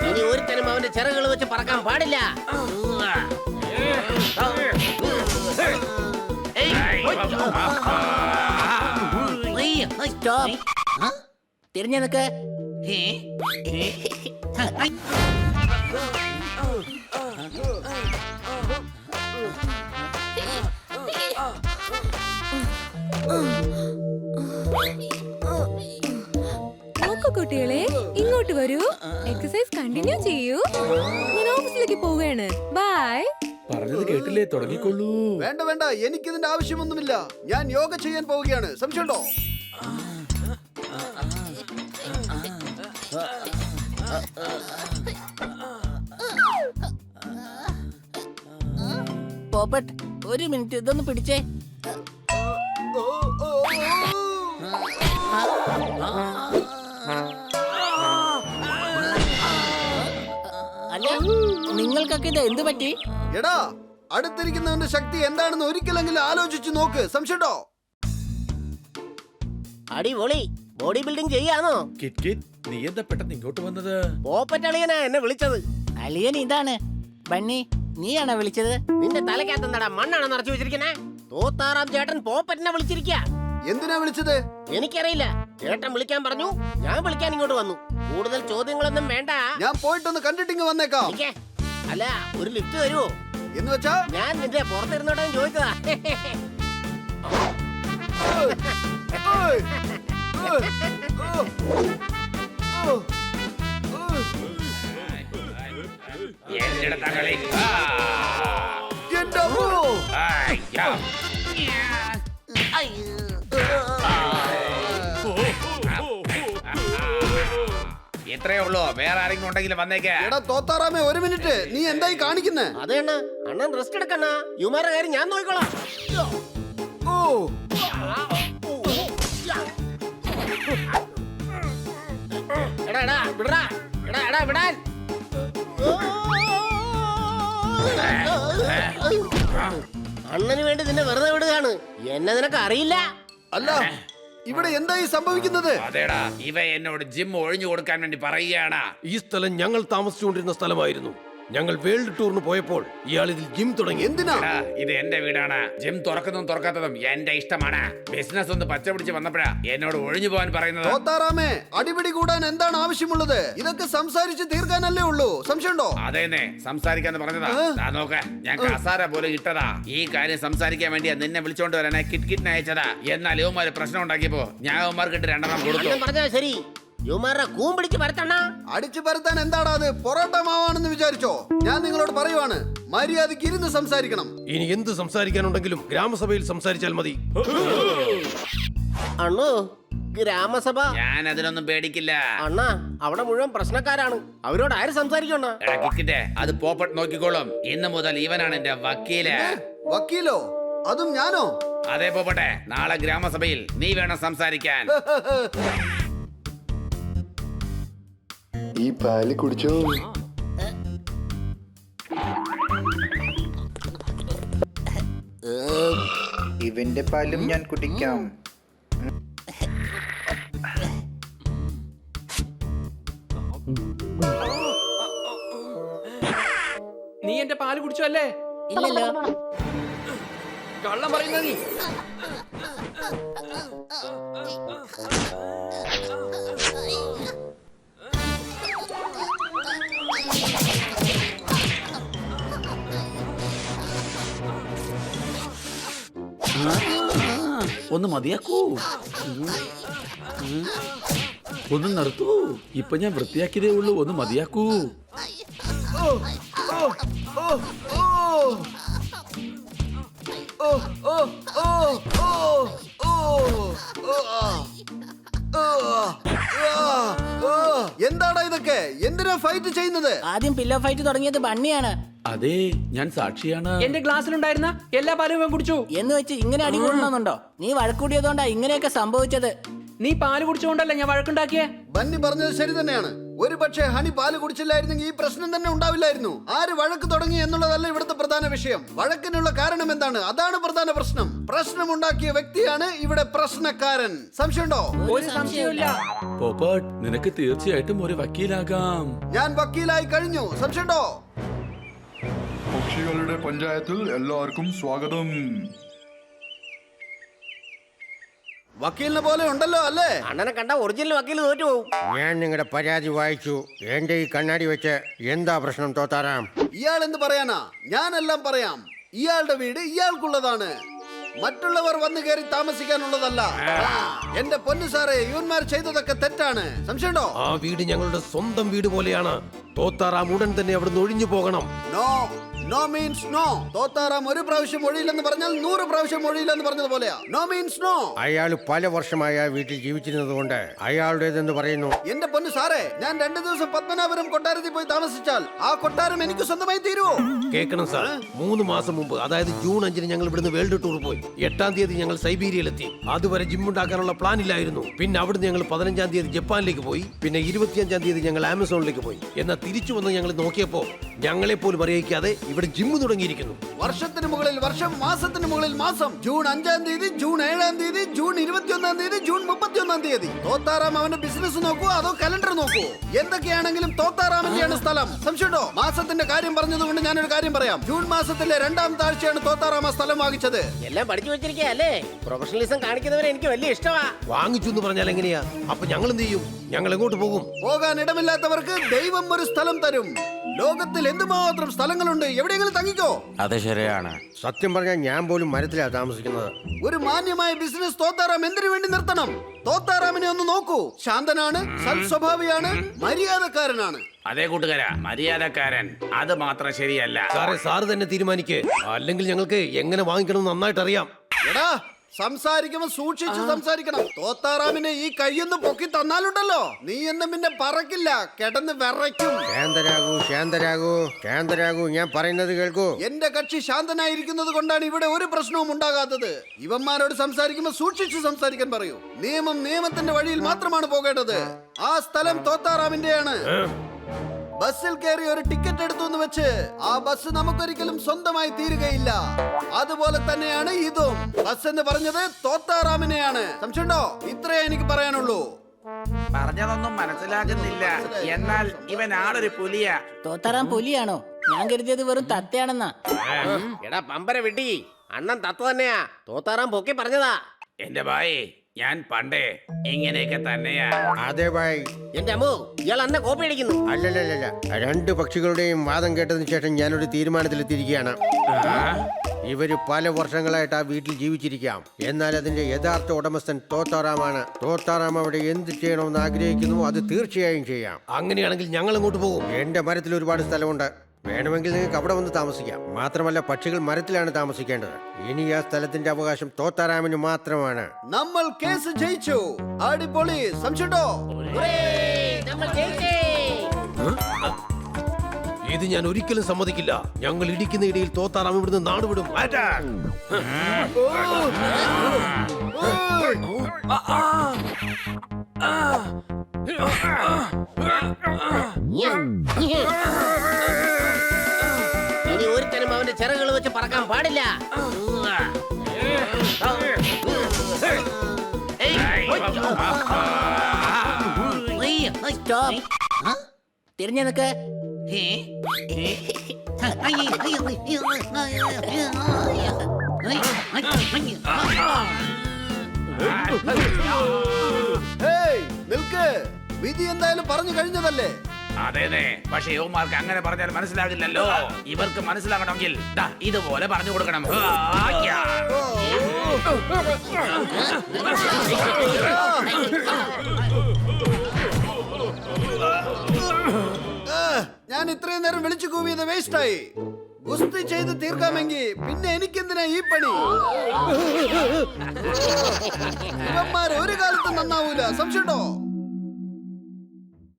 ഇനി ഒരുത്തനും അവന്റെ ചിറകുകൾ വെച്ച് പറക്കാൻ പാടില്ല. തിരിഞ്ഞു നിക്ക്. കുട്ടികളെ ഇങ്ങോട്ട് വരൂ. എക്സസൈസ് കണ്ടിന്യൂ ചെയ്യൂ. ഞാൻ ഓഫീസിലേക്ക് പോവുകയാണ്. ബൈ. പറഞ്ഞത് കേട്ടില്ലേ? തുടങ്ങിക്കൊള്ളൂ. വേണ്ട വേണ്ട, എനിക്കിതിന്റെ ആവശ്യമൊന്നുമില്ല. ഞാൻ യോഗ ചെയ്യാൻ പോവുകയാണ്. സംശയമുണ്ടോ? പോപ്പട്ട്, ഒരു മിനിറ്റ് ഇതൊന്ന് പിടിച്ചേ. അല്ല, നിങ്ങൾക്കൊക്കെ ഇത് എന്ത് പറ്റി? എടാ, അടുത്തിരിക്കുന്നവന്റെ ശക്തി എന്താണെന്ന് ഒരിക്കലെങ്കിലും ആലോചിച്ചു നോക്ക്. സംശയമുണ്ടോ? അടിപൊളി. ബോഡി ബിൽഡിംഗ് ചെയ്യാണോ? കിറ്റ് കിറ്റ്, നീ എന്താ പെട്ടെന്ന് ഇങ്ങോട്ട് വന്നത്? പോപ്പറ്റ് അളിയനാ എന്നെ വിളിച്ചത്. അളിയൻ ഇതാണ്. ബണ്ണി, നീയാണോ വിളിച്ചത്? നിന്റെ തലക്കകത്ത് എന്താടാ മണ്ണാണ് നിറച്ചു വെച്ചിരിക്കണേ? തോത്താറാം ചേട്ടൻ പോപ്പറ്റിനെ വിളിച്ചിരിക്കുക. എന്തിനാ വിളിച്ചത്? എനിക്കറിയില്ല. ചേട്ടൻ വിളിക്കാൻ പറഞ്ഞു, ഞാൻ വിളിക്കാൻ ഇങ്ങോട്ട് വന്നു. കൂടുതൽ ചോദ്യങ്ങളൊന്നും വേണ്ട. ഞാൻ പോയിട്ടൊന്ന് കണ്ടിട്ടിങ് വന്നേക്കാം. നിക്കേ. അല്ല, ഒരു ലിഫ്റ്റ് തരുമോ എന്ന് വെച്ചാ ഞാൻ നിന്റെ പുറത്തിരുന്നോട്ടെ ചോദിച്ചതാ. എന്റെ അമ്മോ! ഇത്രേ ഉള്ളൂ. വേറെ ആരെങ്കിലും ഉണ്ടെങ്കിൽ വന്നേക്കാ. എടാ തോത്താറാമേ, ഒരു മിനിറ്റ്. നീ എന്തായി കാണിക്കുന്നേ? അതെ അണ്ണാ, അണ്ണൻ റെസ്റ്റ് എടുക്കണ്ണ. യുമാരുടെ കാര്യം ഞാൻ നോക്കിക്കോളാം. ഓ, എടാ എടാ വിടടാ. എടാ എടാ വിടാൻ. അണ്ണന് വേണ്ടി നിന്നെ വെറുതെ വിടുകയാണ്. എന്നെ നിനക്ക് അറിയില്ല. അല്ല, ഇവിടെ എന്തായി സംഭവിക്കുന്നത്? അതേടാ, ഇവ എന്നോട് ജിം ഒഴിഞ്ഞു കൊടുക്കാൻ വേണ്ടി പറയുകയാണ്. ഈ സ്ഥലം ഞങ്ങൾ താമസിച്ചുകൊണ്ടിരുന്ന സ്ഥലമായിരുന്നു. ഞങ്ങൾ വേൾഡ് ടൂറിന് പോയപ്പോൾ ഇയാൾ ഇതിൽ ജിം തുടങ്ങി. എന്തിനാ? എടാ, ഇത് എന്റെ വീടാണ്. ജിം തുറക്കുന്നതും തുറക്കാത്തതും എന്റെ ഇഷ്ടമാണ്. ബിസിനസ് ഒന്ന് പച്ച പിടിച്ച് വന്നപ്പോഴാ എന്നോട് ഒഴിഞ്ഞു പോകാൻ പറയുന്നത്. തോത്താറാമേ, അടിപിടി കൂടാൻ എന്താണ് ആവശ്യമുള്ളത്? ഇതൊക്കെ സംസാരിച്ച് തീർക്കാനല്ലേ ഉള്ളൂ. സംശയമുണ്ടോ? അതേന്നെ, സംസാരിക്കാന്ന് പറഞ്ഞതാ. ദാ നോക്ക്, ഞാൻ കസാര പോലെ ഇട്ടതാ. ഈ കാര്യം സംസാരിക്കാൻ വേണ്ടിയാ നിന്നെ വിളിച്ചോണ്ട് വരാനാ കിറ്റ് കിറ്റിനെ അയച്ചതാ. എന്നാൽ യുവമാര് പ്രശ്നം ഉണ്ടാക്കിയപ്പോ ഞാൻ യുവമാർക്ക് ഇട്ട് 2 കൊടുത്തു. അണ്ണൻ പറഞ്ഞാ ശരി. യുമാരുടെ കൂമ്പിടിച്ച് പരത്തണ്ണ. അടിച്ചു പരത്താൻ എന്താടാ അത്? പൊറോട്ട മാവാണെന്ന് വിചാരിച്ചോ? ഞാൻ നിങ്ങളോട് പറയുവാണ്, മര്യാദയ്ക്ക് ഇരുന്ന് സംസാരിക്കണം. ഇനി എന്ത് സംസാരിക്കാനുണ്ടെങ്കിലും ഗ്രാമസഭയിൽ സംസാരിച്ചാൽ മതി. അണ്ണോ, ഗ്രാമസഭ. ഞാൻ അതിനൊന്നും പേടിക്കില്ല. അണ്ണാ, അവിടെ മുഴുവൻ പ്രശ്നക്കാരാണ്. അവരോട് ആര് സംസാരിക്കണ്ണ? എടാ കിക്കിന്റെ, അത് പോപ്പട്ട് നോക്കിക്കോളും. ഇന്ന് മുതൽ ഇവനാണ് എന്റെ വക്കീല്. വക്കീലോ? അതും ഞാനോ? അതെ പോപ്പട്ടെ, നാളെ ഗ്രാമസഭയിൽ നീ വേണം സംസാരിക്കാൻ. ഈ പാല് കുടിച്ചോ? ഇവന്റെ പാലും ഞാൻ കുടിക്കാം. നീ എന്റെ പാല് കുടിച്ചോ അല്ലേ? ഇല്ലല്ലോ. കള്ളം പറയുന്ന നീ. ഒന്ന് മതിയാക്കൂ. ഒന്ന് നിർത്തൂ. ഇപ്പൊ ഞാൻ വൃത്തിയാക്കിയതേ ഉള്ളൂ. ഒന്ന് മതിയാക്കൂ. എന്താടാ ഇതൊക്കെ? എന്തിനാ ഫൈറ്റ് ചെയ്യുന്നത്? ആദ്യം പില്ലോ ഫൈറ്റ് തുടങ്ങിയത് ബണ്ണിയാണ്. അതെ, ഞാൻ സാക്ഷിയാണ്. എന്റെ ഗ്ലാസ്സിലുണ്ടായിരുന്ന എല്ലാ പാലും ഞാൻ കുടിച്ചു. എന്ന് വെച്ച് ഇങ്ങനെ അടികൂടണമെന്നുണ്ടോ? നീ വഴക്കൂടിയതുകൊണ്ടാ ഇങ്ങനെയൊക്കെ സംഭവിച്ചത്. നീ പാല് കുടിച്ചുകൊണ്ടല്ലേ ഞാൻ വഴക്കുണ്ടാക്കിയേ? ബന്നി പറഞ്ഞത് ശരി തന്നെയാണ്. ഒരു പക്ഷേ ഹണി പാല് കുടിച്ചില്ലായിരുന്നെങ്കിൽ ഈ പ്രശ്നം തന്നെ ഉണ്ടാവില്ലായിരുന്നു. ആര് വഴക്ക് തുടങ്ങി എന്നുള്ളതല്ല ഇവിടുത്തെ പ്രധാന വിഷയം. വഴക്കിനുള്ള കാരണം എന്താണ്? അതാണ് പ്രധാന പ്രശ്നം. പ്രശ്നമുണ്ടാക്കിയ വ്യക്തിയാണ് ഇവിടെ പ്രശ്നക്കാരൻ. സംശയമുണ്ടോ? ഒരു സംശയമില്ല. പോപ്പട്ട് നിനക്ക് തീർച്ചയായിട്ടും ഒരു വക്കീലാകാം. ഞാൻ വക്കീലായി കഴിഞ്ഞു. സംശയമുണ്ടോ? പക്ഷികളുടെ പഞ്ചായത്തിൽ എല്ലാവർക്കും സ്വാഗതം. വക്കീലിനെ പോലെ ഉണ്ടല്ലോ അല്ലേ? അണ്ണനെ കണ്ട ഒറിജിനൽ വക്കീൽ തോറ്റു പോകും. ഞാൻ നിങ്ങളുടെ പരാതി വായിച്ചു. എന്റെ ഈ കണ്ണാടി വെച്ച് എന്താ പ്രശ്നം തോത്താറാം? ഇയാൾ എന്ത് പറയാനാ? ഞാനെല്ലാം പറയാം. ഇയാളുടെ വീട് ഇയാൾക്കുള്ളതാണ്. മറ്റുള്ളവർ വന്നു കയറി താമസിക്കാനുള്ളതല്ല. എന്റെ പൊന്നു സാറേ, ഇവന്മാർ ചെയ്തതൊക്കെ തെറ്റാണ്. സംശയമുണ്ടോ? ആ വീട് ഞങ്ങളുടെ സ്വന്തം വീട് പോലെയാണ്. തോത്താറാം ഉടൻ തന്നെ അവിടുന്ന് ഒഴിഞ്ഞു പോകണം. No no means no. Thotharam ഒരു പ്രാവശ്യം ഒഴിയില്ലെന്ന് പറഞ്ഞാൽ 100 പ്രാവശ്യം ഒഴിയില്ലെന്ന് പറഞ്ഞതുപോലെയാ. No means no. അയാൾ പല വർഷമായി ആ വീട്ടിൽ ജീവിച്ചിരുന്നത് കൊണ്ട് അയാളുടേതെന്ന് പറയുന്നു. എന്റെ പൊന്നു സാറേ, ഞാൻ 2 ദിവസം പത്മനാഭപുരം കൊട്ടാരത്തിൽ പോയി താമസിച്ചാൽ ആ കൊട്ടാരം എനിക്ക് സ്വന്തമായി തീരുവോ? കേൾക്കണം സാർ, 3 മാസം മുമ്പ്, അതായത് ജൂൺ 5-ന് ഞങ്ങൾ ഇവിടുന്ന് വേൾഡ് ടൂർ പോയി. 8-ാം തീയതി ഞങ്ങൾ സൈബീരിയയിലെത്തി. അതുവരെ ജിം ഉണ്ടാക്കാനുള്ള പ്ലാൻ ഇല്ലായിരുന്നു. പിന്നെ അവിടുന്ന് ഞങ്ങൾ 15-ാം തീയതി ജപ്പാനിലേക്ക് പോയി. പിന്നെ 25-ാം തീയതി ഞങ്ങൾ ആമസോണിലേക്ക് പോയി. എന്നാൽ തിരിച്ചു വന്ന് ഞങ്ങൾ നോക്കിയപ്പോ ഞങ്ങളെ പോലും അറിയിക്കാതെ ഇവിടെ ജിമ്മ് തുടങ്ങിയിരിക്കുന്നു. വർഷത്തിന് മുകളിൽ വർഷം, മാസത്തിന് മുകളിൽ മാസം. ജൂൺ 5-ാം തീയതി, ജൂൺ 7-ാം തീയതി, ജൂൺ 21-ാം തീയതി, ജൂൺ 31-ാം തീയതി. തോത്താറാം അവന്റെ ബിസിനസ് നോക്കൂ അതോ കലണ്ടർ നോക്കൂ? എന്തൊക്കെയാണെങ്കിലും തോത്താറാമിന്റെയാണ് സ്ഥലം. സംശയമുണ്ടോ? മാസത്തിന്റെ കാര്യം പറഞ്ഞതുകൊണ്ട് ഞാനൊരു കാര്യം പറയാം. ജൂൺ മാസത്തിലെ 2-ാമത്തെ ആഴ്ചയാണ് തോത്താറാം ആ സ്ഥലം വാങ്ങിച്ചത്. എല്ലാം പഠിച്ചു വെച്ചിരിക്കുക അല്ലേ? പ്രൊഫഷണലിസം കാണിക്കുന്നവരെ എനിക്ക് വലിയ ഇഷ്ടമാ. വാങ്ങിച്ചു എന്ന് പറഞ്ഞാൽ എങ്ങനെയാ? അപ്പൊ ഞങ്ങൾ എന്ത് ചെയ്യും? ഞങ്ങൾ എങ്ങോട്ട് പോകും? പോകാൻ ഇടമില്ലാത്തവർക്ക് ദൈവം ഒരു സ്ഥലം തരും. ലോകത്തിൽ എന്തുമാത്രം സ്ഥലങ്ങളുണ്ട്. എവിടെയെങ്കിലും തങ്ങിക്കോ. അത് ശരിയാണ്. സത്യം പറഞ്ഞാൽ ഞാൻ പോലും മരത്തിലാണ് താമസിക്കുന്നത്. ഒരു മാന്യമായ ബിസിനസ് തോത്താറാം എന്തിനു വേണ്ടി നിർത്തണം? തോത്താറാമിനെ ഒന്ന് നോക്കൂ. ശാന്തനാണ്, സൽസ്വഭാവിയാണ്, മര്യാദക്കാരനാണ്. അതേ കൂട്ടുകാരാ, മര്യാദക്കാരൻ. അത് മാത്രം ശരിയല്ല. സാറേ, സാറ് തന്നെ തീരുമാനിക്കേ. അല്ലെങ്കിൽ ഞങ്ങൾക്ക് എങ്ങനെ വാങ്ങിക്കണം നന്നായിട്ട് അറിയാം. എടാ, സംസാരിക്കുമ്പോ സൂക്ഷിച്ച് സംസാരിക്കണം. തോത്താറാമിനെ ഈ കൈയൊന്ന് പൊക്കി തന്നാലുണ്ടല്ലോ, നീ എന്നും പിന്നെ പറക്കില്ല, കിടന്ന് വിറയ്ക്കും. ശാന്തരാകൂ, ശാന്തരാകൂ, ശാന്തരാകൂ, ഞാൻ പറയുന്നത് കേൾക്കൂ. എന്റെ കക്ഷി ശാന്തനായിരിക്കുന്നത് കൊണ്ടാണ് ഇവിടെ ഒരു പ്രശ്നവും ഉണ്ടാകാത്തത്. ഇവന്മാരോട് സംസാരിക്കുമ്പോ സൂക്ഷിച്ച് സംസാരിക്കാൻ പറയൂ. നിയമം നിയമത്തിന്റെ വഴിയിൽ മാത്രമാണ് പോകേണ്ടത്. ആ സ്ഥലം തോത്താറാമിന്റെയാണ്. ബസ്സിൽ കയറി ഒരു ടിക്കറ്റ് എടുത്തു എന്ന് വെച്ച് ആ ബസ് നമുക്കൊരിക്കലും സ്വന്തമായി തീരുകയില്ല. അതുപോലെ തന്നെയാണ് ഇതും. ബസ് എന്ന് പറഞ്ഞത് തോത്താറാമിനെയാണ്. സംശയമുണ്ടോ? ഇത്രയേ എനിക്ക് പറയാനുള്ളൂ. പറഞ്ഞതൊന്നും മനസ്സിലാകുന്നില്ല. എന്നാൽ ഇവൻ ആളൊരു പുലിയാ. തോത്താറാം പുലിയാണോ? ഞാൻ കരുതിയത് വെറും തത്തയാണെന്നാ. എടാ പമ്പര വിട്ടി, അണ്ണൻ തത്വ തന്നെയാ. തോത്താറാം പൊക്കി പറഞ്ഞതാ. എന്റെ ഭായി, ഞാൻ പണ്ടേ ഇങ്ങനെയൊക്കെ തന്നെയാ. അതെ ഭായ്. എന്റെ അമ്മു, ഇയാൾ അന്നെ കോപ്പി അടിക്കുന്നു. അല്ലല്ലല്ല, 2 പക്ഷികളുടെയും വാദം കേട്ടതിന് ശേഷം ഞാനൊരു തീരുമാനത്തിലെത്തിയിരിക്കുകയാണ്. ഇവര് പല വർഷങ്ങളായിട്ട് ആ വീട്ടിൽ ജീവിച്ചിരിക്കാം. എന്നാൽ അതിന്റെ യഥാർത്ഥ ഉടമസ്ഥൻ തോത്താറാമാണ്. തോത്താറാം അവിടെ എന്ത് ചെയ്യണമെന്ന് ആഗ്രഹിക്കുന്നു അത് തീർച്ചയായും ചെയ്യാം. അങ്ങനെയാണെങ്കിൽ ഞങ്ങൾ അങ്ങോട്ട് പോകും. എന്റെ മരത്തിൽ ഒരുപാട് സ്ഥലമുണ്ട്. വേണമെങ്കിൽ നിങ്ങൾക്ക് അവിടെ വന്ന് താമസിക്കാം. മാത്രമല്ല, പക്ഷികൾ മരത്തിലാണ് താമസിക്കേണ്ടത്. ഇനി ആ സ്ഥലത്തിന്റെ അവകാശം തോത്താറാമിന് മാത്രമാണ്. നമ്മൾ കേസ് ജയിച്ചു. അടിപൊളി. സംശയമുണ്ടോ? നമ്മൾ ജയിച്ചേ. ഇത് ഞാൻ ഒരിക്കലും സമ്മതിക്കില്ല. ഞങ്ങൾ ഇടിക്കുന്ന ഇടയിൽ തോത്താറാം ഇവിടുന്ന് നാടുവിടും. ഇനി ഒരുത്തനും അവന്റെ ചിറകുകൾ വെച്ച് പറക്കാൻ പാടില്ല. തിരിഞ്ഞു നിക്ക്. ഹേയ്, നിൽക്ക്. വിധി എന്തായാലും പറഞ്ഞു കഴിഞ്ഞതല്ലേ? അതെ, പക്ഷെ യുവമാർക്ക് അങ്ങനെ പറഞ്ഞാൽ മനസ്സിലാകില്ലല്ലോ. ഇവർക്ക് മനസ്സിലാകണമെങ്കിൽ ദാ ഇതുപോലെ പറഞ്ഞു കൊടുക്കണം. ഞാൻ ഇത്രയും നേരം വിളിച്ചു കൂവിയത് വേസ്റ്റായി. ഗുസ്തി ചെയ്ത് തീർക്കാമെങ്കിൽ പിന്നെ എനിക്കെന്തിനാ ഈ പണി? ഇവന്മാർ ഒരു കാലത്ത് നന്നാവൂല. സംശയമുണ്ടോ?